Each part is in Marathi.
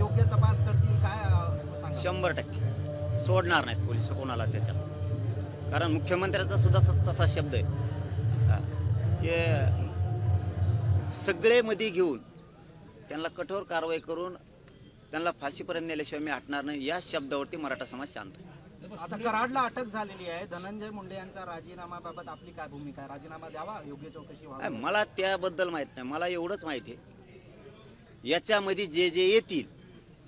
योग्य तपास करतील काय सांगा? 100% सोडणार नाहीत पोलिस कोणाला त्याच्यात. कारण मुख्यमंत्र्याचा सुद्धा तसा शब्द आहे की सगळे मध्ये घेऊन त्यांना कठोर कारवाई करून त्यांना फाशीपर्यंत नेल्याशिवाय मी हटणार नाही, या शब्दावरती मराठा समाज शांत आहे. आता कराडला अटक झालेली आहे. धनंजय मुंडे यांचा राजीनामाबाबत आपली काय भूमिका आहे? राजीनामा द्यावा, योग्य चौकशी व्हावी? मला त्याबद्दल माहित नाही. मला एवढंच माहिती आहे याच्यामध्ये जे जे येतील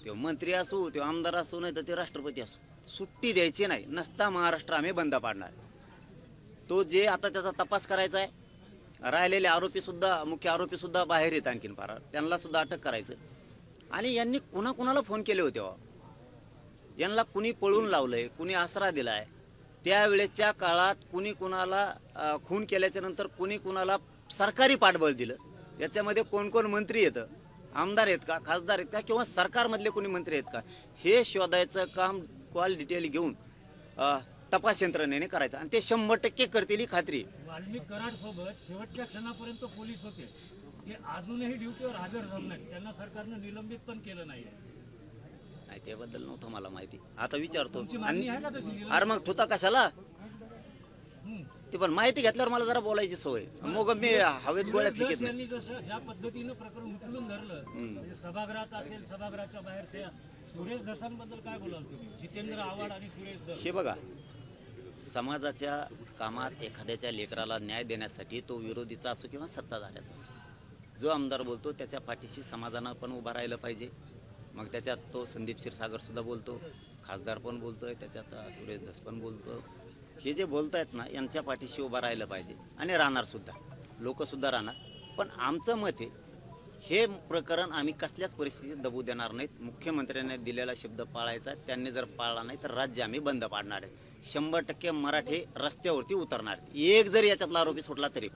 ते मंत्री असो, ते आमदार असो, नाही तर ते राष्ट्रपती असो, सुट्टी द्यायची नाही. नसता महाराष्ट्र आम्ही बंद पाडणार. तो जे आता त्याचा तपास करायचा आहे, राहिलेले आरोपी सुद्धा, मुख्य आरोपी सुद्धा बाहेर येत आणखीन फार, त्यांना सुद्धा अटक करायचं. आणि यांनी कुणाकुणाला फोन केले होते, यांना कुणी पळून लावलंय, कुणी आसरा दिलाय, त्यावेळेच्या काळात कुणी कुणाला खून केल्याच्या नंतर कुणी कुणाला सरकारी पाठबळ दिलं, याच्यामध्ये कोण कोण मंत्री येतं, आमदार आहेत का, खासदार आहेत का, किंवा सरकारमधले कोणी मंत्री आहेत का, हे शोधायचं काम कॉल डिटेल घेऊन तपास यंत्रणेने करायचं. आणि ते 100% करतील ही खात्री. वाल्मिक कराड सोबत शेवटच्या क्षणापर्यंत पोलीस होते, ते अजूनही ड्युटीवर हजर झाले नाहीत. त्यांना सरकारनं निलंबित पण केलं नाही. नाही, त्याबद्दल नव्हतं मला माहिती. आता विचारतो. तुमची मागणी आहे का तशी? अरे मग ठुता कशाला ते, पण माहिती घेतल्यावर मला जरा बोलायची सवय. मग मी हवेत गोळ्यात सुरेश लिखित दस यांनी जसं ज्या पद्धतीनं प्रकरण उचलून धरलं, म्हणजे सभागृहात असेल, सभागृहाच्या बाहेर, त्या सुरेश दसांबद्दल काय बोलाल तुम्ही? जितेंद्र आव्हाड आणि सुरेश दस. हे बघा, समाजाच्या कामात एखाद्याच्या लेकराला न्याय देण्यासाठी तो विरोधीचा असो किंवा सत्ताधाऱ्याचा असो, जो आमदार बोलतो त्याच्या पाठीशी समाजानं पण उभा राहिलं पाहिजे. मग त्याच्यात तो संदीप क्षीरसागर सुद्धा बोलतो, खासदार पण बोलतोय, त्याच्यात सुरेश धस पण बोलतो. हे जे बोलत आहेत ना, यांच्या पाठीशी उभा राहिलं पाहिजे आणि राहणार सुद्धा, लोक सुद्धा राहणार. पण आमचं मत आहे, हे प्रकरण आम्ही कसल्याच परिस्थितीत दबू देणार नाहीत. मुख्यमंत्र्यांनी दिलेला शब्द पाळायचा, त्यांनी जर पाळला नाही तर राज्य आम्ही बंद पाडणार आहे. 100% मराठी रस्त्यावरती उतरणार. एक जरी याच्यातला आरोपी सुटला तरी